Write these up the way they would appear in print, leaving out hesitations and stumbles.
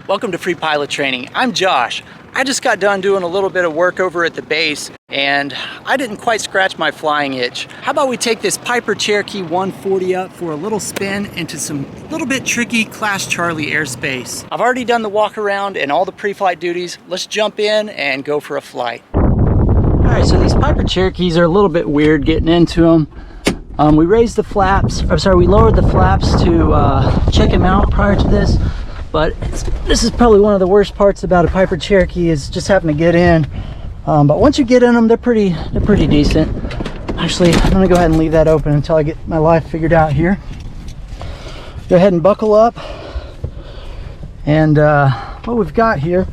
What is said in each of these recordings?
Welcome to Free Pilot Training. I'm Josh. I just got done doing a little bit of work over at the base and I didn't quite scratch my flying itch. How about we take this Piper Cherokee 140 up for a little spin into some little bit tricky Class Charlie airspace. I've already done the walk around and all the pre-flight duties. Let's jump in and go for a flight. All right, so these Piper Cherokees are a little bit weird getting into them. We raised the flaps, we lowered the flaps to check them out prior to this. But this is probably one of the worst parts about a Piper Cherokee is just having to get in. But once you get in them, they're pretty decent. Actually, I'm gonna go ahead and leave that open until I get my life figured out here. Go ahead and buckle up. And what we've got here,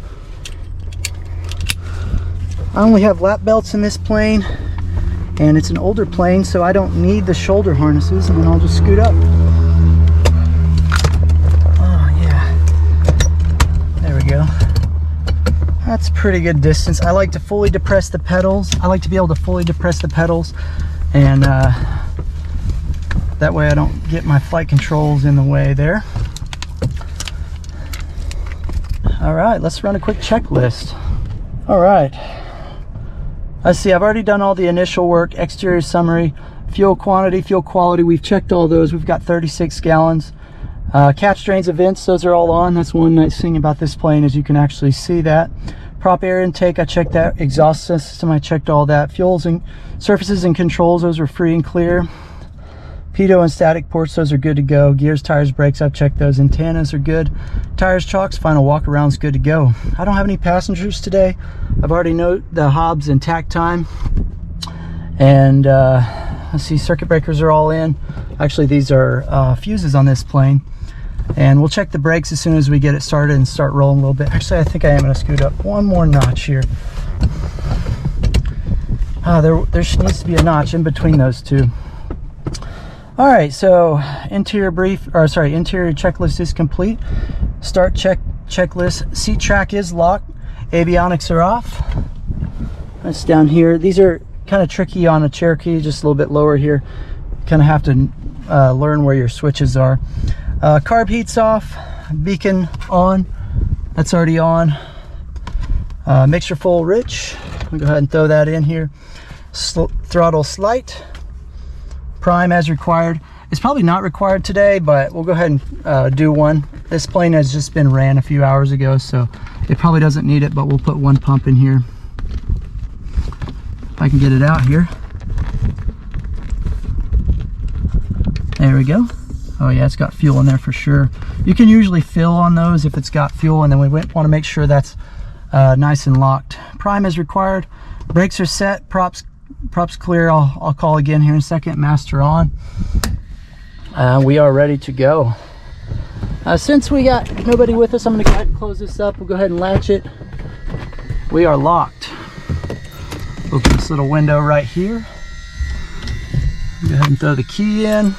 I only have lap belts in this plane, and it's an older plane, so I don't need the shoulder harnesses, and then I'll just scoot up. Go. That's pretty good distance. I like to fully depress the pedals. I like to be able to fully depress the pedals, and that way I don't get my flight controls in the way there. All right, let's run a quick checklist. All right, I see I've already done all the initial work, exterior summary, fuel quantity, fuel quality. We've checked all those. We've got 36 gallons. Catch drains and vents, those are all on. That's one nice thing about this plane is you can actually see that. Prop air intake, I checked that. Exhaust system, I checked all that. Fuels and surfaces and controls, those are free and clear. Pitot and static ports, those are good to go. Gears, tires, brakes, I've checked those. Antennas are good. Tires, chocks, final walk around's good to go. I don't have any passengers today. I've already noted the hobs and tack time. And let's see, circuit breakers are all in. Actually, these are fuses on this plane. And we'll check the brakes as soon as we get it started and start rolling a little bit. Actually, I think I am going to scoot up one more notch here. There needs to be a notch in between those two. All right, so interior checklist is complete. Start checklist. Seat track is locked. Avionics are off. That's down here. These are kind of tricky on a Cherokee, just a little bit lower here. Kind of have to learn where your switches are. Carb heat's off, beacon on, that's already on. Mixture full rich, I'll go ahead and throw that in here. Throttle slight, prime as required. It's probably not required today, but we'll go ahead and do one. This plane has just been ran a few hours ago, so it probably doesn't need it, but we'll put one pump in here. If I can get it out here. There we go. Oh yeah, it's got fuel in there for sure. You can usually fill on those if it's got fuel, and then we want to make sure that's nice and locked. Prime is required. Brakes are set. Props clear. I'll call again here in a second. Master on. We are ready to go. Since we got nobody with us, I'm going to go ahead and close this up. We'll go ahead and latch it. We are locked. Open this little window right here. Go ahead and throw the key in.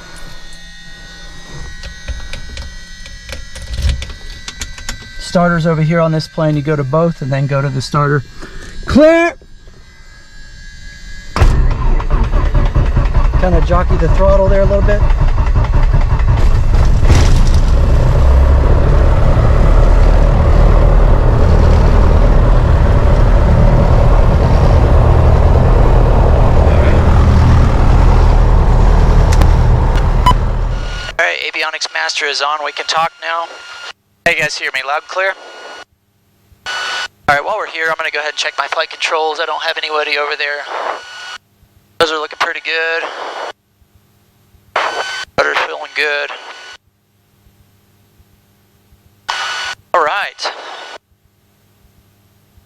Starters over here on this plane, you go to both and then go to the starter. Clear! Kind of jockey the throttle there a little bit. All right, avionics master is on. We can talk now. Hey, you guys hear me loud and clear? Alright, while we're here, I'm going to go ahead and check my flight controls. I don't have anybody over there. Those are looking pretty good. Rudder's feeling good. Alright.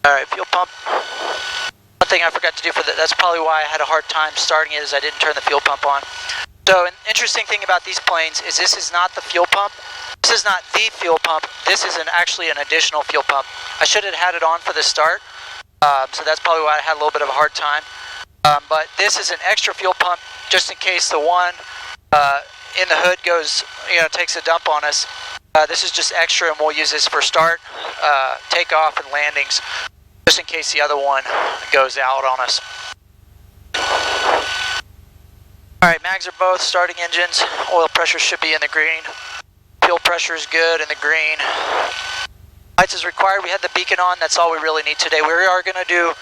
Alright, fuel pump. One thing I forgot to do for that's probably why I had a hard time starting it, is I didn't turn the fuel pump on. So an interesting thing about these planes is this is not the fuel pump. This is not the fuel pump. This is actually an additional fuel pump. I should have had it on for the start, so that's probably why I had a little bit of a hard time. But this is an extra fuel pump just in case the one in the hood goes, takes a dump on us. This is just extra, and we'll use this for start, takeoff, and landings, just in case the other one goes out on us. Alright, mags are both starting engines. Oil pressure should be in the green. Fuel pressure is good in the green. Lights is required. We had the beacon on. That's all we really need today. We are going to do,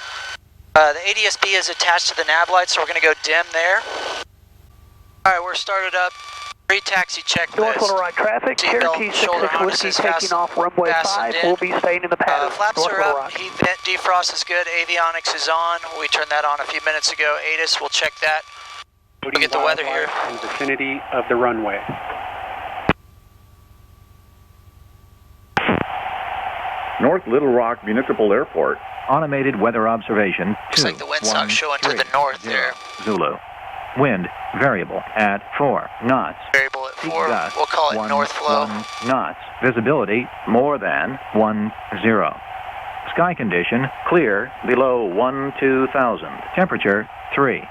the ADS-B is attached to the nav light, so we're going to go dim there. Alright, we're started up. Pre-taxi checklist. North Little Rock traffic, Cherokee 66 Whiskey taking off runway 5. We'll be staying in the pattern. Flaps are up, heat vent defrost is good, avionics is on. We turned that on a few minutes ago. ATIS, we'll check that. We'll get the weather here. In the vicinity of the runway. North Little Rock Municipal Airport. Automated weather observation. Looks like the windsock's showing to the north there. Zulu. Wind variable at 4 knots. Variable at 4. We'll call it north flow. 1 knots. Visibility more than 10. Sky condition clear below 12,000. Temperature 30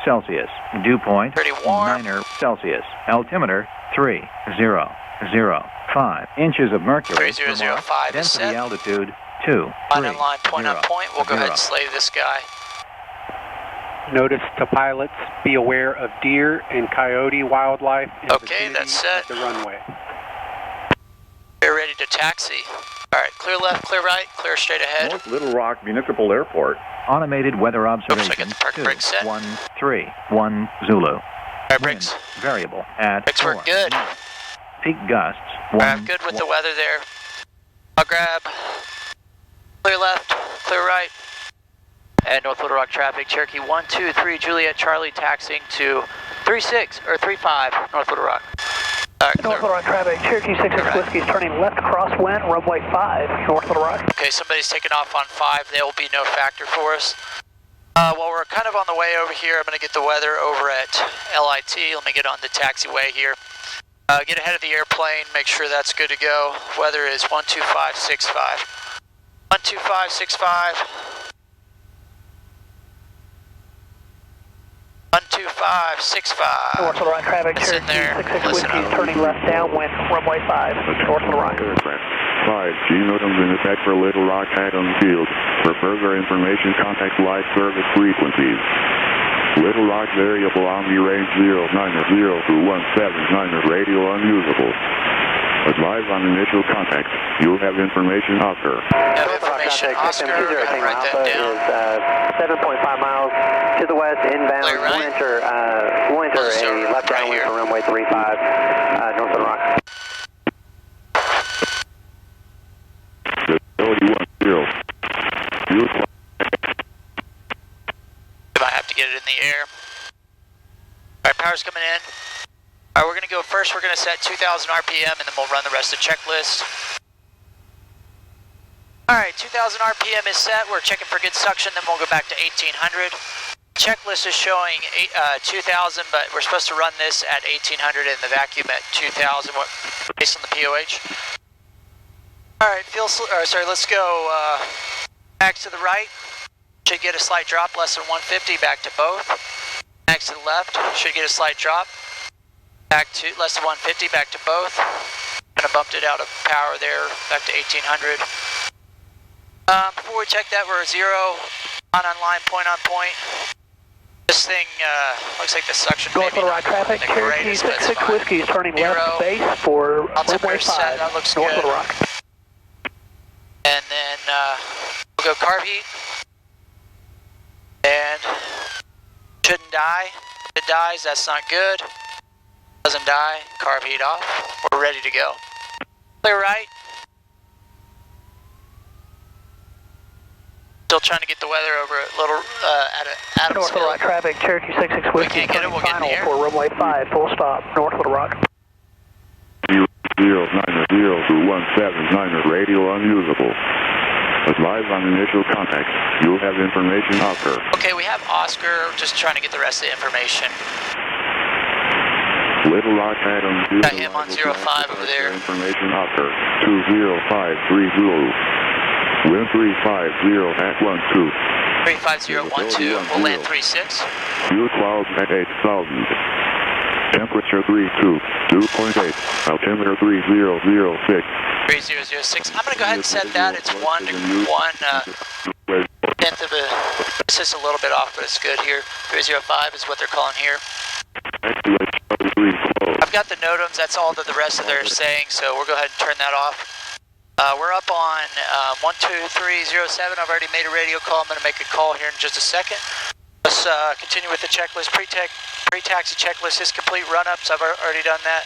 Celsius. Dew point pretty warm. 9 Celsius. Altimeter 3005 inches of mercury. 3005 is set. Density altitude 2. Line on line, point on point. We'll go ahead and slay this guy. Notice to pilots, be aware of deer and coyote wildlife in the vicinity that's set. of the runway. We're ready to taxi. Alright, clear left, clear right, clear straight ahead. North Little Rock Municipal Airport. Automated weather observation. Looks like it's park brake set. 131 Zulu. Alright, brakes. Variable at Brakes 4 work good. Peak gusts. I'm good with the weather there. I'll grab clear left, clear right. And North Little Rock traffic, Cherokee 123 Juliet Charlie taxiing to 36 or 35 North Little Rock. Alright, North Little Rock traffic, Cherokee 66 Whiskey is turning left crosswind, runway 5, North Little Rock. Okay, somebody's taking off on 5. They will be no factor for us. While we're kind of on the way over here, I'm going to get the weather over at LIT. Let me get on the taxiway here. Get ahead of the airplane, make sure that's good to go. Weather is 12565. 12565. 12565. North Little Rock traffic, It's in there. Cherokee 66 Whiskey is turning left downwind, runway 5, North Little Rock. 5G modems in effect for Little Rock Haddon Field. For further information, contact live service frequencies. Little Rock variable Omni range 090 to 179, radio unusable. Advise on initial contact. You'll have information Oscar. Have information Oscar, I'm going to write that down. Is 7.5 miles to the west, inbound. Clear right. We'll enter a left downwind for runway 35, North Little Rock. Visibility 10. I have to get it in the air. Alright, power's coming in. Alright, we're going to go first. We're going to set 2,000 RPM and then we'll run the rest of the checklist. Alright, 2,000 RPM is set. We're checking for good suction, then we'll go back to 1,800. Checklist is showing 2,000, but we're supposed to run this at 1,800 and the vacuum at 2,000 based on the POH. Alright, let's go back to the right. Should get a slight drop, less than 150, back to both. Next to the left, should get a slight drop. Back to less than 150, back to both. Kind of bumped it out of power there, back to 1,800. Before we check that, we're 0, on line, point on point. This thing looks like the suction North maybe Little Rock traffic, the Cherokee greatest, but it's 66 fine. Whiskey is turning left base for runway 5, set, that looks North good. Little Rock. And then we'll go carb heat. And shouldn't die. If it dies, that's not good. Doesn't die, carb heat off. We're ready to go. Clear right. Still trying to get the weather over a little at North Little Rock traffic, Cherokee 66 Whiskey can't get it, turning we'll get in the final air. for runway 5, full stop, North Little Rock. 090 to 179, radio unusable. Advise on initial contact. You'll have information Oscar. Okay, we have Oscar, just trying to get the rest of the information. Little Rock Haddon Field. Got him on 05 over there. Information Oscar. 20530. Wind 350 at 12. 35012, we'll land 36. Fuel clouds at 8,000. Temperature 32, 2.8. Altimeter 3006. 3006. I'm going to go ahead and set that. It's 1 tenth of a, it's just a little bit off, but it's good here. 305 is what they're calling here. I've got the NOTAMs, that's all that the rest of they're saying, so we'll go ahead and turn that off. We're up on 12307. I've already made a radio call. I'm going to make a call here in just a second. Let's continue with the checklist. Pre-taxi checklist is complete. Run-ups, I've already done that.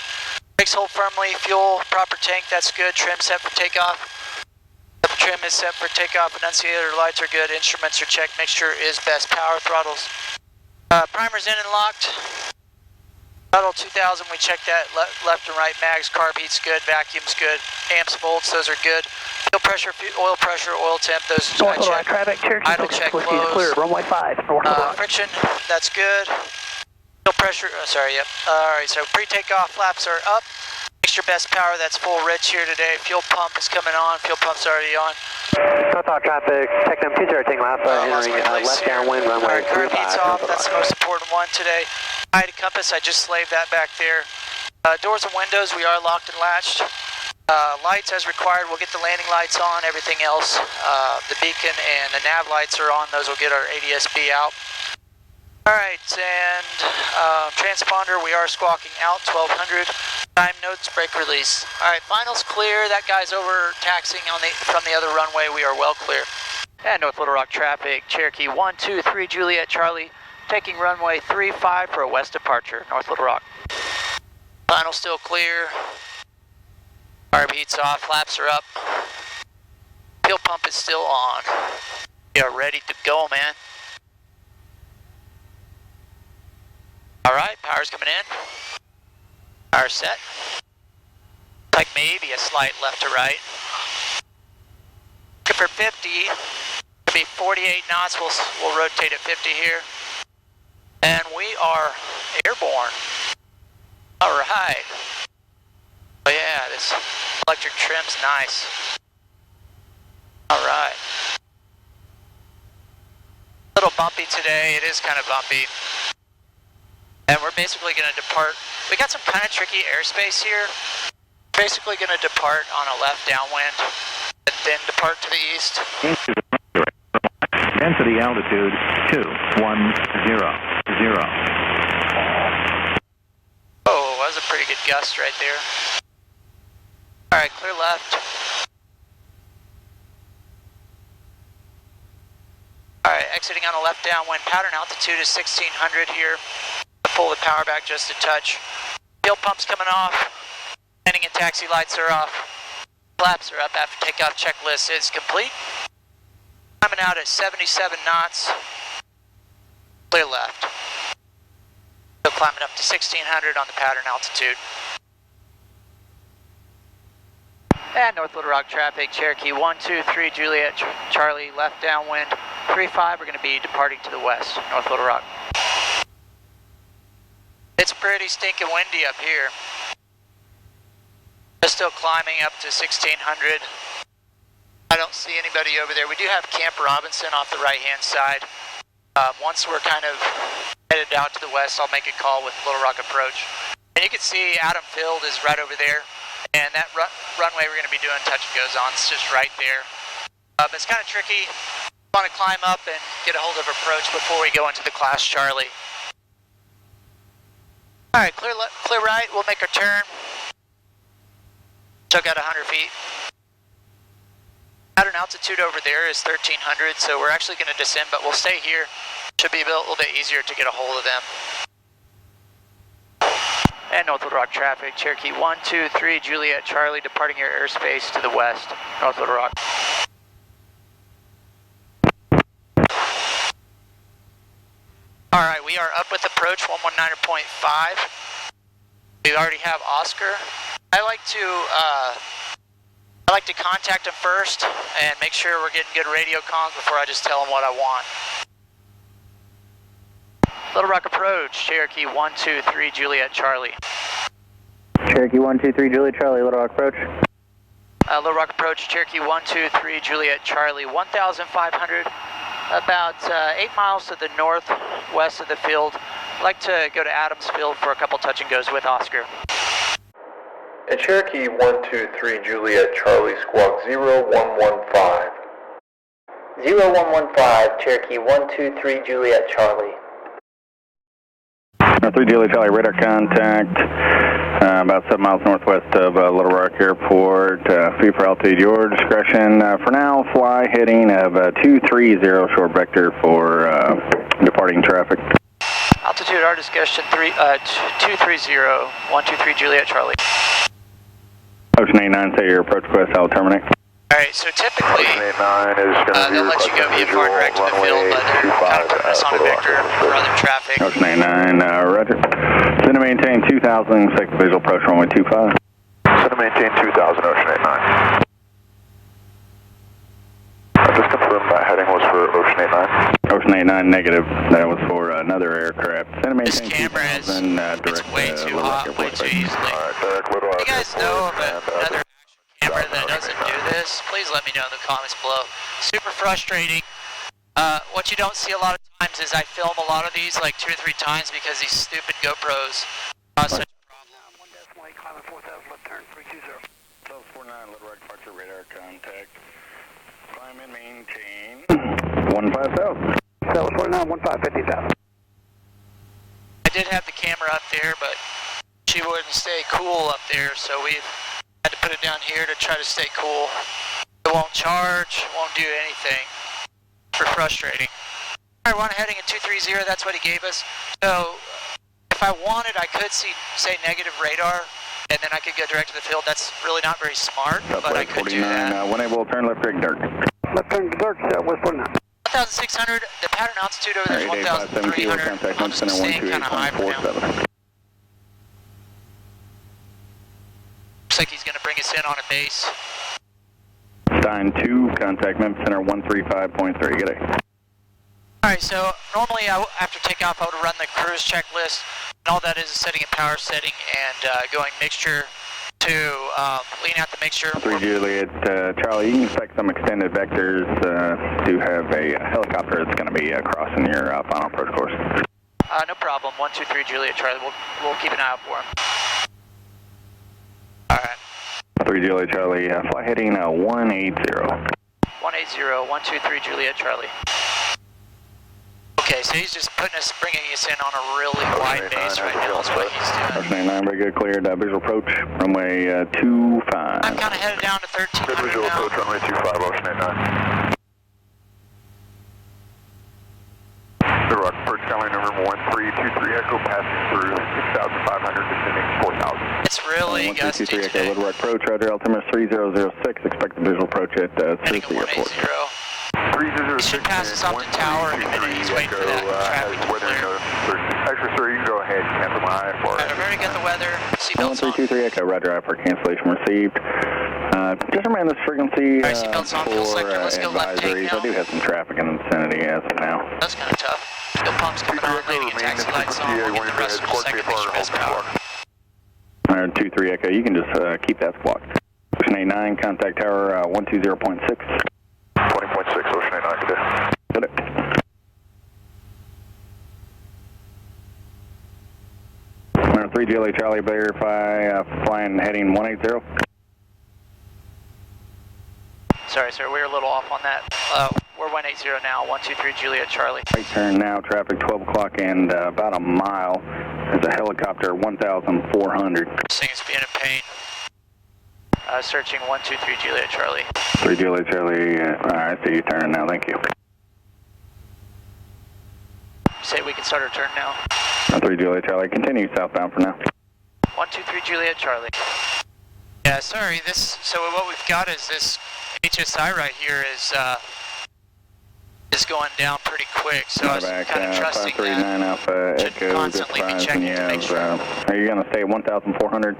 Brakes hold firmly. Fuel, proper tank, that's good. Trim set for takeoff. The trim is set for takeoff. Annunciator lights are good. Instruments are checked. Mixture is best. Power throttles. Primer's in and locked. Throttle 2000, we checked that left and right mags. Carb heat's good. Vacuum's good. Amps, volts, those are good. Fuel pressure, oil temp, those I checked. Traffic, Cherokee Idle check closed. clear, runway 5, north of Rock. Friction, that's good. Fuel pressure, yep. Alright, so pre-takeoff flaps are up. Mixture best power, that's full rich here today. Fuel pump is coming on. Fuel pump's already on. Southbound traffic, Tecnam 2 lap, entering left downwind, runway 35. Curve heat's off, that's the most important one today. Guide compass, I just slaved that back there. Doors and windows, we are locked and latched. Lights as required, we'll get the landing lights on, everything else. The beacon and the nav lights are on, those will get our ADS-B out. Alright, and transponder, we are squawking out, 1200. Time notes, brake release. Alright, finals clear, that guy's over taxiing from the other runway, we are well clear. And North Little Rock traffic, Cherokee 123 Juliet Charlie, taking runway 35 for a west departure, North Little Rock. Final still clear. Carb heat's off, flaps are up. Fuel pump is still on. We are ready to go, man. Alright, power's coming in. Power set. Like maybe a slight left to right. For 50, it'll be 48 knots. We'll rotate at 50 here. And we are airborne. Alright. Oh yeah, this electric trim's nice. Alright. A little bumpy today, it is kind of bumpy. And we're basically going to depart. We got some kind of tricky airspace here. Basically going to depart on a left downwind, and then depart to the east. Density altitude 210. Oh, that was a pretty good gust right there. Alright, clear left. Alright, exiting on a left downwind. Pattern altitude is 1600 here. Pull the power back just a touch. Fuel pump's coming off. Landing and taxi lights are off. Flaps are up after takeoff. Checklist is complete. Climbing out at 77 knots. Clear left. Still climbing up to 1600 on the pattern altitude. And North Little Rock traffic, Cherokee 123 Juliet Charlie, left downwind. 35, we're going to be departing to the west, North Little Rock. It's pretty stinking windy up here. Just still climbing up to 1600. I don't see anybody over there. We do have Camp Robinson off the right-hand side. Once we're kind of headed out to the west, I'll make a call with Little Rock Approach. And you can see Adam Field is right over there. And that runway we're going to be doing touch and goes on. It's just right there. It's kind of tricky. Want to climb up and get a hold of Approach before we go into the Class Charlie. Alright, clear right, we'll make our turn. Still got 100 feet. Pattern altitude over there is 1300, so we're actually going to descend, but we'll stay here. Should be a little bit easier to get a hold of them. And North Little Rock traffic, Cherokee 123 Juliet Charlie, departing your airspace to the west, North Little Rock. Alright, we are up with approach 119.5. We already have Oscar. I like to contact him first and make sure we're getting good radio comms before I just tell him what I want. Little Rock approach, Cherokee 123 Juliet Charlie. Cherokee 123 Juliet Charlie, Little Rock approach. Little Rock approach, Cherokee 123 Juliet Charlie, 1,500. About 8 miles to the northwest of the field. I'd like to go to Adams Field for a couple touch and goes with Oscar. And Cherokee 123 Juliet Charlie, squawk 0115. 0115, Cherokee 123 Juliet Charlie. 3 Juliet Charlie, radar contact, about 7 miles northwest of Little Rock Airport, free for altitude, your discretion. For now, fly heading of 230, short vector for departing traffic. Altitude, our discussion, 230, 123 Juliet Charlie. Ocean 89, say your approach request, I'll terminate. Alright, so typically, they'll let you go VFR direct to the field, but they're kind of putting us on a vector for other traffic. Ocean 89, roger. Send to maintain 2000, expect visual approach runway 25. Send to maintain 2000, Ocean 89. Just confirm that heading was for Ocean 89. Ocean 89, negative. That was for another aircraft. Send to This maintain camera is, 2000, it's way too hot, way too easily. You guys know of another camera that doesn't do this? Please let me know in the comments below. Super frustrating. What you don't see a lot of times is I film a lot of these like 2 or 3 times because these stupid GoPros cause such a problem. 1.8, climbing 4000, left turn 320. 1249, Little Rock departure radar contact. Climb and maintain 15,000. 749, 15,000. I did have the camera up there, but she wouldn't stay cool up there, so we've had to put it down here to try to stay cool. It won't charge, won't do anything. Super frustrating. Alright, we're on heading at 230, that's what he gave us. So, if I wanted, I could say negative radar, and then I could go direct to the field. That's really not very smart, but I could do that. When able, turn left rig dirt. Left turn to dirt, West 49. 1,600, the pattern altitude over there is 1,300. I'm just staying kind of high for now. Looks like he's going to bring us in on a base. Stein 2, contact Memphis Center 135.3, good day. Alright, so normally after takeoff I would run the cruise checklist, and all that is setting a power setting and going mixture to lean out the mixture. 3 Juliet, Charlie, you can expect some extended vectors to have a helicopter that's going to be crossing your final approach course. No problem, 123 Juliet Charlie, we'll keep an eye out for him. Alright. 3 Juliet Charlie, fly heading 180. 180, 123 Juliet Charlie. Okay, so he's just bringing us in on a really wide base right now, is what he's doing. Ocean 89, very good, cleared, visual approach, runway 25. I'm kind of headed down to 1300 now. Visual approach, runway 25, Ocean 89. The Rock, approach Charlie number 1323 Echo, passing through 6,500, descending 4,000. It's really gusty today. Little Rock approach, roger, altimeter 3006, expect the visual approach at Heading at 180. 3006. He should pass us off the tower in a minute. He's waiting for that traffic to clear. Actually, sir, you can go ahead and cancel my IFR. Alright, I've already got the weather. Seatbelts on. 1323 Echo, roger, IFR cancellation received. Just remind this frequency Alright, seatbelts on, fuel selector. Let's go left take now. I do have some traffic in the vicinity as of now. That's kind of tough. Fuel pumps coming on, landing and taxi lights on. We'll get the rest of the second, make sure best power. Alright, 23 Echo, you can just keep that squawk. Ocean 89, contact tower 120.6. 20.6, Ocean 89, good day. Good day. 3 Julie Charlie, verify flying heading 180. Sorry, sir, we're a little off on that. We're 180 now, 123 Juliet Charlie. Right turn now, traffic 12 o'clock and about a mile. There's a helicopter 1,400. This thing is being a pain. Searching 123 Juliet Charlie. 3 Juliet Charlie, alright, so you turning now, thank you. Say we can start our turn now. 3 Juliet Charlie, continue southbound for now. 123 Juliet Charlie. Yeah, sorry, so what we've got is this HSI right here is going down pretty quick, so I was kind of trusting 539 that. Alpha Should Echo, constantly be checking to make sure. Are you going to stay at 1,400?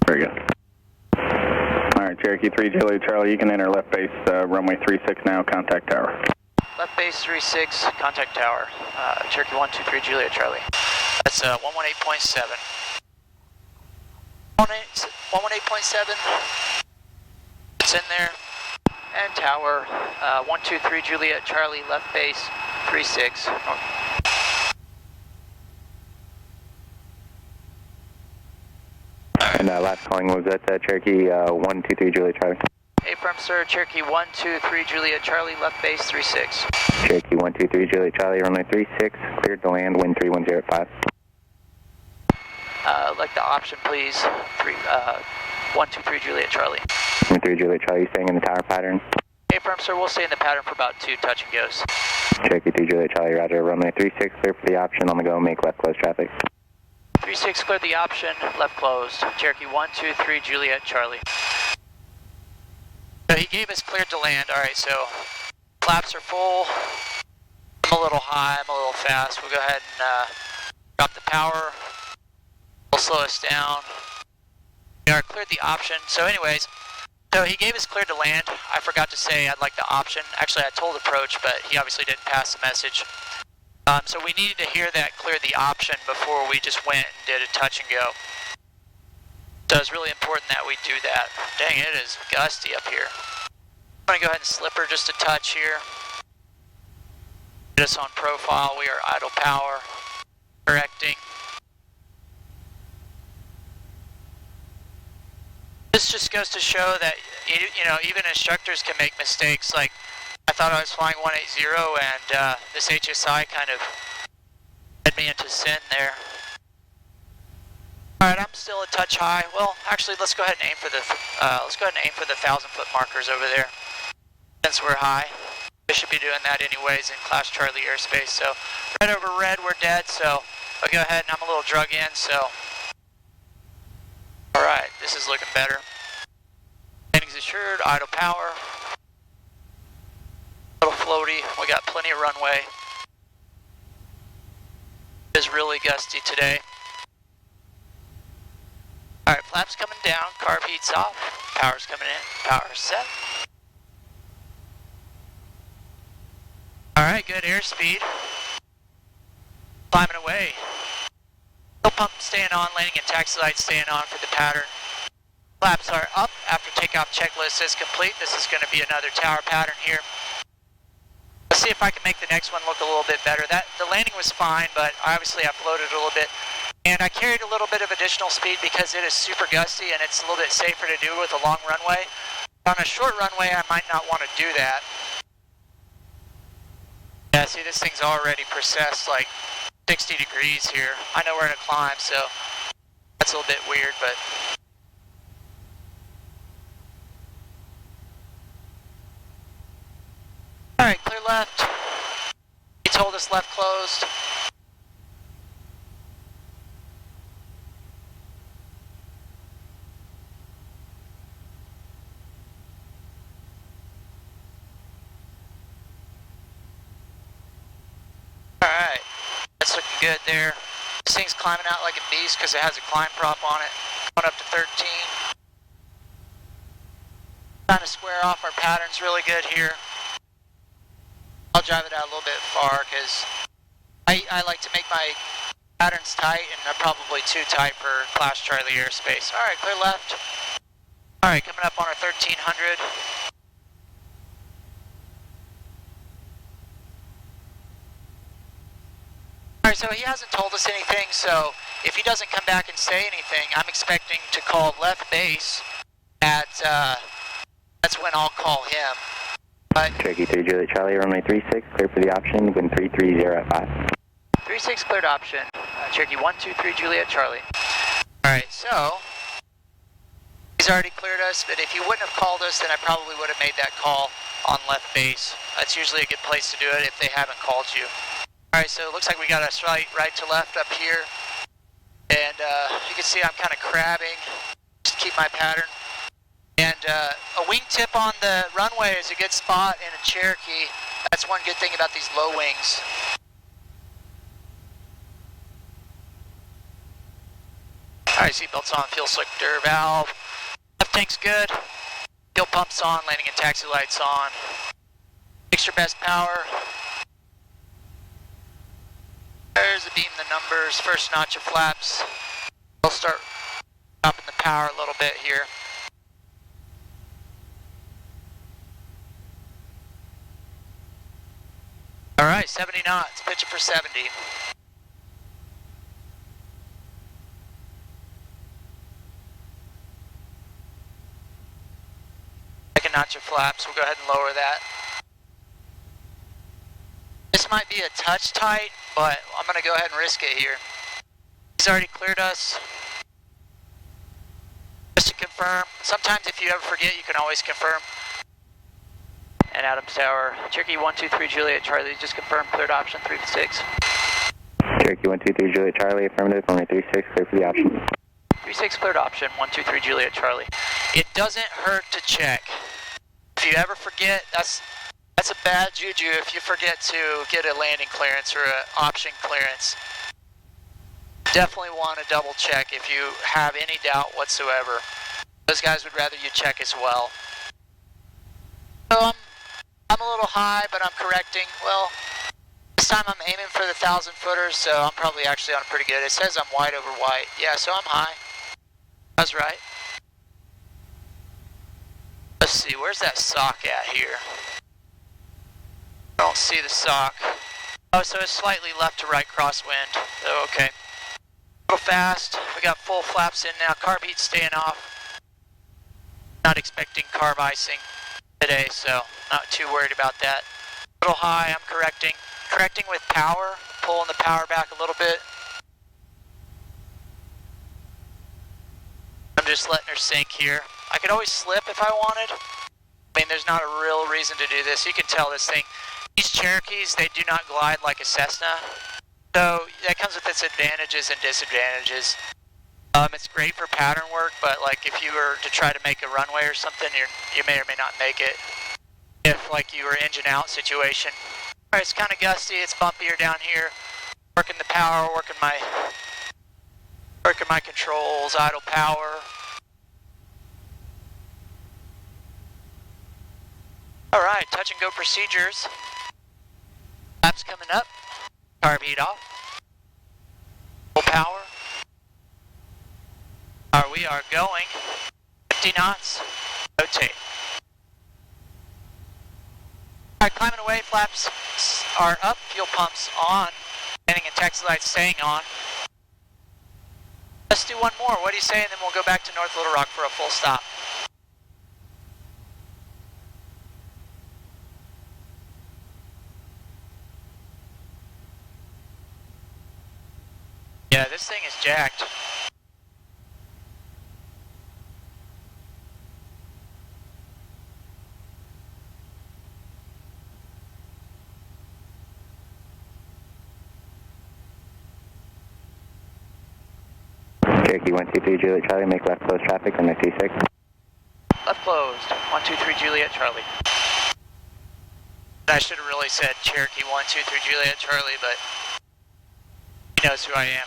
Very good. Alright, Cherokee 3 Juliet Charlie, you can enter left base, runway 36 now, contact tower. Left base 36, contact tower. Cherokee 123 Juliet Charlie. That's 118.7. 118.7. It's in there. And tower 123 Juliet Charlie, left base 36. And last calling was at Cherokee 123 Juliet Charlie. Affirm, sir. Cherokee 123 Juliet Charlie, left base 36. Cherokee 123 Juliet Charlie, runway 36, cleared to land, wind 3105. Like the option, please. 123 Juliet Charlie. 123 Juliet Charlie, staying in the tower pattern. Hey, firm, sir, we'll stay in the pattern for about 2 touch and goes. Cherokee 3 Juliet Charlie, roger, runway 36, clear for the option, on the go, make left close traffic. 36, cleared the option, left closed. Cherokee 123 Juliet Charlie. So he gave us cleared to land. All right, so flaps are full. I'm a little high, I'm a little fast. We'll go ahead and drop the power. We'll slow us down. We are cleared the option. So anyways, so he gave us cleared to land. I forgot to say I'd like the option. Actually, I told approach, but he obviously didn't pass the message. So we needed to hear that clear the option before we just went and did a touch and go. So it's really important that we do that. Dang, it is gusty up here. I'm gonna go ahead and slip her just a touch here. Get us on profile. We are idle power. Correcting. This just goes to show that, you know, even instructors can make mistakes. Like, I thought I was flying 180 and this HSI kind of led me into sin there. All right, I'm still a touch high. Well, actually, let's go ahead and aim for the 1,000-foot markers over there. Since we're high, we should be doing that anyways in Class Charlie airspace. So red over red, we're dead. So I'll go ahead and I'm a little drug in. So all right, this is looking better. Landing's assured, idle power. A little floaty. We got plenty of runway. It is really gusty today. All right, flaps coming down, carb heat's off, power's coming in, power set. All right, good airspeed. Climbing away. Fuel pump staying on, landing and taxi lights staying on for the pattern. Flaps are up after takeoff checklist is complete. This is going to be another tower pattern here. Let's see if I can make the next one look a little bit better. The landing was fine, but obviously I floated a little bit. And I carried a little bit of additional speed because it is super gusty and it's a little bit safer to do with a long runway. On a short runway, I might not want to do that. Yeah, see, this thing's already processed like 60 degrees here. I know we're in a climb, so that's a little bit weird, but... All right, clear left. He told us left closed. Alright, that's looking good there. This thing's climbing out like a beast because it has a climb prop on it. Going up to 13. Trying to square off our patterns really good here. I'll drive it out a little bit far because I like to make my patterns tight and they're probably too tight for Class Charlie airspace. Alright, clear left. Alright, coming up on our 1300. Alright, so he hasn't told us anything, so if he doesn't come back and say anything, I'm expecting to call left base at, that's when I'll call him. But Cherokee 3 Juliet Charlie, runway 36, clear for the option, wind 330 36 cleared option, Cherokee 123 Juliet Charlie. Alright, so he's already cleared us, but if he wouldn't have called us, then I probably would have made that call on left base. That's usually a good place to do it if they haven't called you. Alright, so it looks like we got us right to left up here. And you can see I'm kind of crabbing, just to keep my pattern. And a wingtip on the runway is a good spot in a Cherokee. That's one good thing about these low wings. Alright, seatbelts on, fuel selector valve. Left tank's good. Fuel pump's on, landing and taxi lights on. Fix your best power. There's the beam, the numbers, first notch of flaps. We'll start dropping the power a little bit here. Alright, 70 knots, pitch it for 70. Second notch of flaps, we'll go ahead and lower that. might be a touch tight, but I'm going to go ahead and risk it here. He's already cleared us. Just to confirm, sometimes if you ever forget, you can always confirm. And Adams Tower, Cherokee 123 Juliet Charlie, just confirm cleared option 36. Cherokee 123 Juliet Charlie, affirmative, runway 36, clear for the option. 36 cleared option, 123 Juliet Charlie. It doesn't hurt to check. If you ever forget, that's a bad juju if you forget to get a landing clearance or an option clearance. Definitely want to double check if you have any doubt whatsoever. Those guys would rather you check as well. So I'm a little high, but I'm correcting. Well, this time I'm aiming for the 1,000 footers, so I'm probably actually on pretty good. It says I'm wide over white. Yeah, so I'm high. That's right. Let's see, where's that sock at here? I don't see the sock. Oh, so it's slightly left to right crosswind. Oh, okay. A little fast. We got full flaps in now. Carb heat staying off. Not expecting carb icing today, so not too worried about that. A little high, I'm correcting. Correcting with power, pulling the power back a little bit. I'm just letting her sink here. I could always slip if I wanted. I mean, there's not a real reason to do this. You can tell this thing. These Cherokees, they do not glide like a Cessna. So that comes with its advantages and disadvantages. It's great for pattern work, but like if you were to try to make a runway or something, you may or may not make it. If like you were engine out situation. Alright, it's kind of gusty, it's bumpier down here. Working the power, working my controls, idle power. Alright, touch and go procedures. Laps coming up. Carb heat off. Full power. We are going 50 knots. Rotate. Alright, climbing away. Flaps are up. Fuel pumps on. Landing and taxi lights staying on. Let's do one more. What do you say? And then we'll go back to North Little Rock for a full stop. Yeah, this thing is jacked. Cherokee 123 Juliet Charlie, make left close traffic, runway 36. Left closed, 123 Juliet Charlie. I should have really said Cherokee 123 Juliet Charlie, but he knows who I am.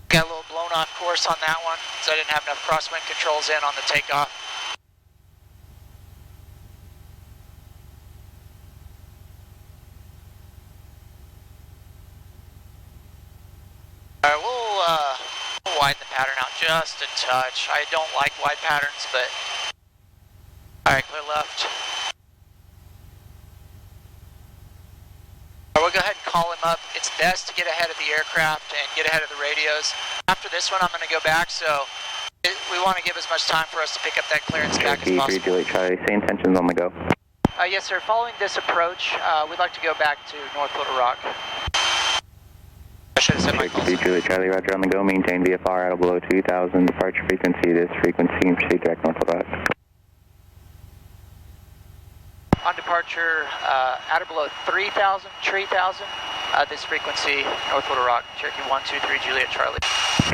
Got a little blown off course on that one, so I didn't have enough crosswind controls in on the takeoff. Alright, we'll widen the pattern out just a touch. I don't like wide patterns, but... Alright, clear left. We'll go ahead and call him up. It's best to get ahead of the aircraft and get ahead of the radios. After this one, I'm going to go back, so we want to give as much time for us to pick up that clearance back as possible. Cherokee 3 Juliet Charlie, same intentions on the go. Yes, sir. Following this approach, we'd like to go back to North Little Rock. I should have said my calls. Cherokee 3 Juliet Charlie, roger on the go. Maintain VFR out below 2,000. Departure frequency, this frequency, and proceed direct North Little Rock. On departure, at or below 3,000, 3,000, this frequency, North Little Rock, Cherokee 123 Juliet Charlie.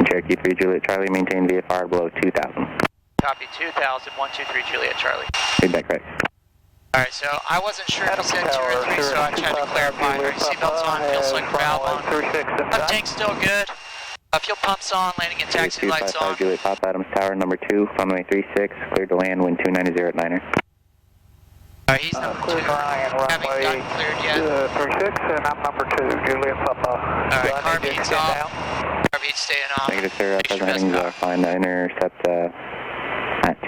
Cherokee 3 Juliet Charlie, maintain VFR below 2,000. Copy, 2,000, 123 Juliet Charlie. Feedback right. Alright, so I wasn't sure if you said 2 or 3, so I tried to clarify. Alright, seatbelts on, fuel cycle valve on. Up tank's still good. Fuel pumps on, landing and taxi lights on. Juliet Pop Adams Tower, number 2, runway 36, cleared to land, wind 290 at Niner. Alright, he's number 2, haven't gotten cleared yet. 36, and I'm number 2, Juliet Papa. Alright, carb heat's off. Carb heat's staying off. Negative, sir. Present headings flying to intercept at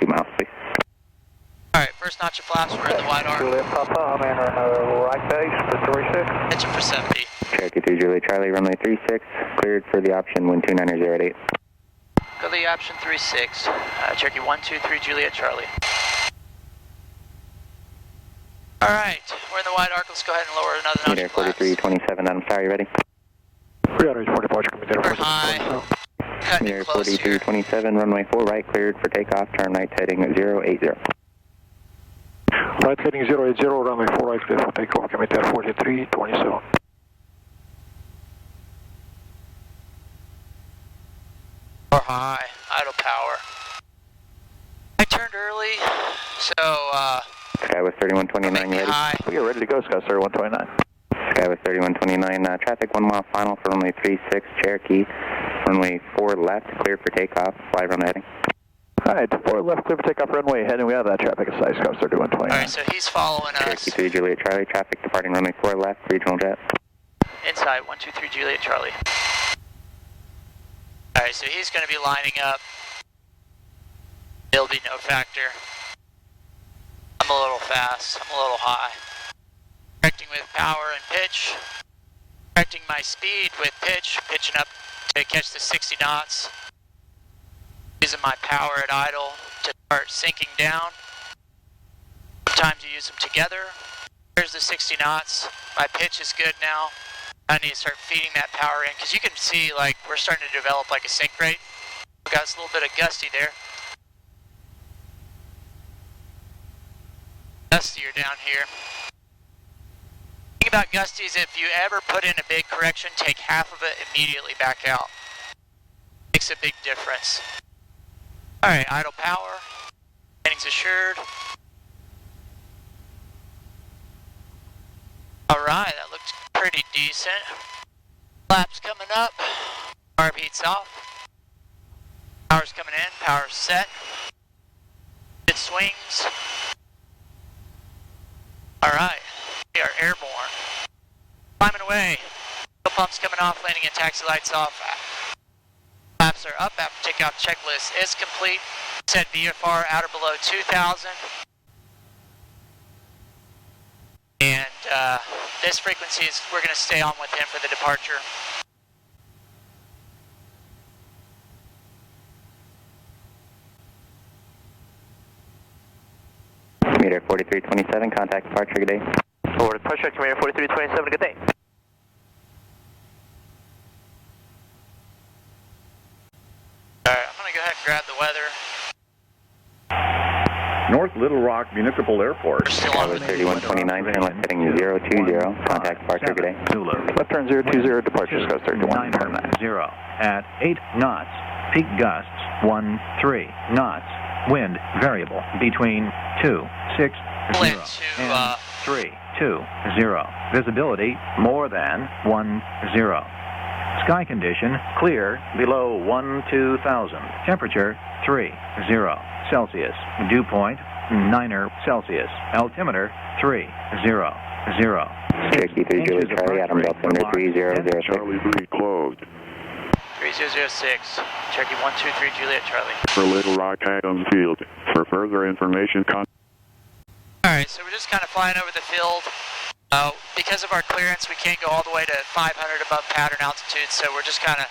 2 miles, please. Alright, first notch of flaps, we're in the wide arc. Juliet Papa, I'm entering a right base for 36. Pitching for 70. Cherokee 3 Juliet Charlie, runway 36, cleared for the option, wind 290 at 8. Go to the option 36, Cherokee 123 Juliet Charlie. Alright, we're in the wide arc. Let's go ahead and lower another notch Meter of flaps. 4327, I'm sorry, ready? Pre-auto for departure, commander. We're high. Cutting Meter it close here. 4327, runway 4 right, cleared for takeoff, turn right heading 080. Right heading 080, runway 4 right, clear for takeoff, commander 4327. Or high, idle power. I turned early, so Skywest 3129, make me ready? high. We are ready to go, Skywest 3129. Skywest 3129, traffic 1 mile final for runway 36, Cherokee. Runway 4 left, clear for takeoff, fly runway heading. Alright, 4 left, clear for takeoff, runway heading. We have that traffic at size, Skywest 3129. Alright, so he's following us. Cherokee 3 Juliet Charlie, traffic departing runway 4 left, regional jet. Inside, 123 Juliet Charlie. Alright, so he's going to be lining up. It'll be no factor. I'm a little fast, I'm a little high. Correcting with power and pitch. Correcting my speed with pitch, pitching up to catch the 60 knots. Using my power at idle to start sinking down. Sometimes you use them together. There's the 60 knots. My pitch is good now. I need to start feeding that power in because you can see like we're starting to develop like a sink rate. We got a little bit of gusty there. Gustier down here. The thing about gusty is if you ever put in a big correction, take half of it immediately back out. Makes a big difference. Alright, idle power. Landing's assured. Alright, that looks pretty decent. Flaps coming up. Carb heat's off. Power's coming in, power's set. It swings. Alright, we are airborne. Climbing away. Fuel pump's coming off, landing and taxi lights off. Flaps are up, after takeoff checklist is complete. Set VFR out or below 2,000. And this frequency is, we're going to stay on with him for the departure. Meter 4327, contact departure, good day. Forward departure, commander 4327, good day. Alright, I'm going to go ahead and grab the weather. North Little Rock Municipal Airport. We're still on Skywest with 3129, turn left heading 020, contact departure, good day. Zulu. Left turn 020, departure, Skywest 3129. 0 at 8 knots. Peak gusts 13 knots. Wind variable between 2, 6, 0 Wind to, and 3, 2, 0. Visibility more than 10. Sky condition clear below 12,000. Temperature 30 Celsius. Dew point 9 Celsius. Altimeter 30. Cherokee 3 Juliet Charlie, Adam Delta under 3006. Charlie 3 closed. 3006. Cherokee 123 Juliet Charlie. For Little Rock Adams Field. For further information, contact. Alright, so we're just kind of flying over the field. Because of our clearance, we can't go all the way to 500 above pattern altitude, so we're just kind of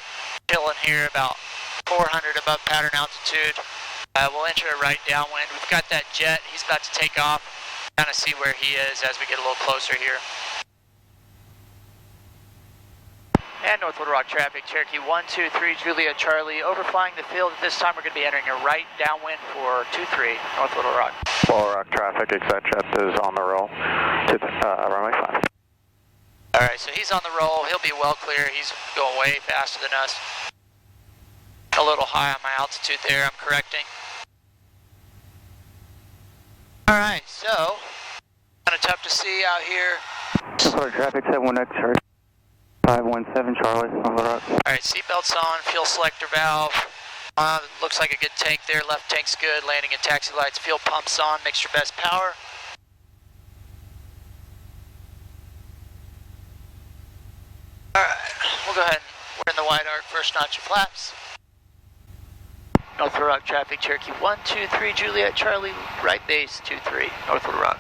chilling here about 400 above pattern altitude. We'll enter a right downwind. We've got that jet. He's about to take off. Kind of see where he is as we get a little closer here. And North Little Rock traffic, Cherokee 123 Juliet Charlie, overflying the field. At this time, we're going to be entering a right downwind for 23 North Little Rock. Little Rock traffic, exact jet is on the roll to runway 5. Alright, so he's on the roll. He'll be well clear. He's going way faster than us. A little high on my altitude there, I'm correcting. Alright, so, kind of tough to see out here. Support traffic 71X, 517 Charlie, on the rock. Alright, seatbelts on, fuel selector valve. Looks like a good tank there, left tank's good, landing and taxi lights, fuel pumps on, mix your best power. Alright, we'll go ahead and we're in the wide arc, first notch of flaps. North Little Rock traffic, Cherokee 123 Juliet Charlie, right base 23, North Little Rock.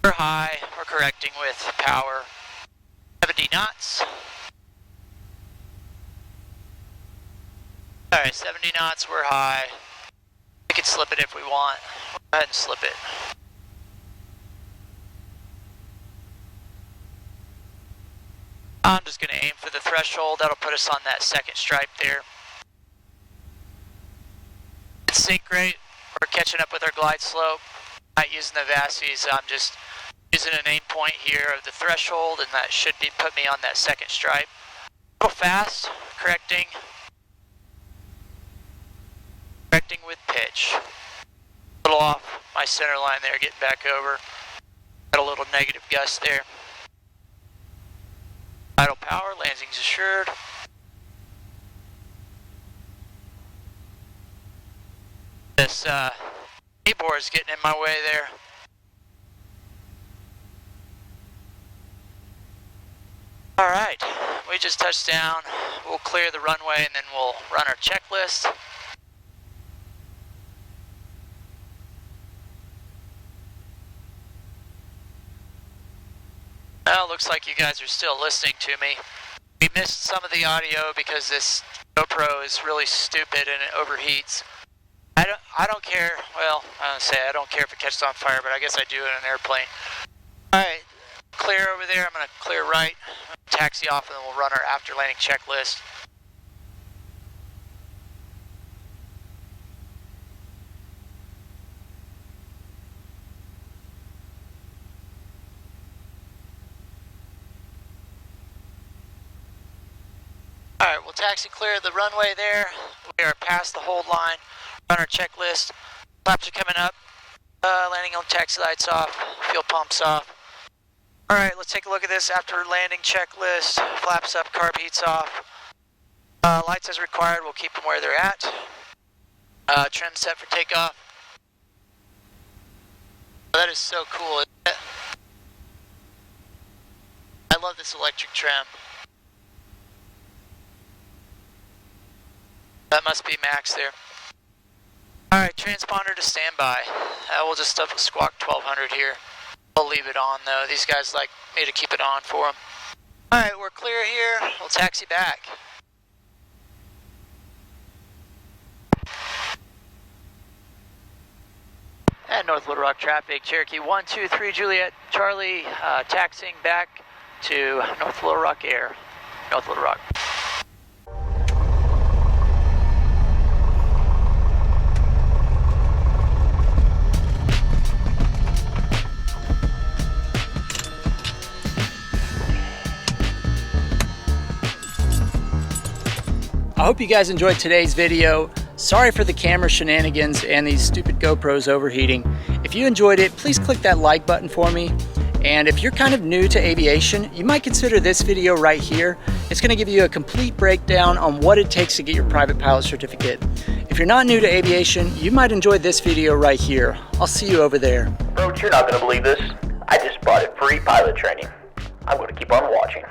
We're high, we're correcting with power. 70 knots. Alright, 70 knots, we're high. We can slip it if we want. Go ahead and slip it. I'm just going to aim for the threshold. That'll put us on that second stripe there. It's sync rate. We're catching up with our glide slope. Not using the VASIs. I'm just using an aim point here of the threshold, and that should be put me on that second stripe. A little fast, correcting with pitch. A little off my center line there, getting back over. Got a little negative gust there. Idle power, landing's assured. This keyboard is getting in my way there. Alright, we just touched down. We'll clear the runway and then we'll run our checklist. Well, looks like you guys are still listening to me. We missed some of the audio because this GoPro is really stupid and it overheats. I don't care, well, I don't care if it catches on fire, but I guess I do in an airplane. Alright, clear over there. I'm going to clear right, taxi off, and then we'll run our after landing checklist. Alright, we'll taxi clear the runway there. We are past the hold line. Run our checklist. Flaps are coming up. Landing on taxi lights off. Fuel pumps off. Alright, let's take a look at this after landing checklist. Flaps up, carb heats off. Lights as required, we'll keep them where they're at. Trim set for takeoff. That is so cool, isn't it? I love this electric trim. That must be max there. Alright, transponder to standby. We'll just stuff a Squawk 1200 here. I'll leave it on though. These guys like me to keep it on for them. Alright, we're clear here. We'll taxi back. And North Little Rock traffic, Cherokee 123 Juliet Charlie, taxiing back to North Little Rock Air. North Little Rock. I hope you guys enjoyed today's video. Sorry for the camera shenanigans and these stupid GoPros overheating. If you enjoyed it, please click that like button for me. And if you're kind of new to aviation, you might consider this video right here. It's going to give you a complete breakdown on what it takes to get your private pilot certificate. If you're not new to aviation, you might enjoy this video right here. I'll see you over there. Bro, you're not going to believe this. I just bought it free pilot training. I'm going to keep on watching.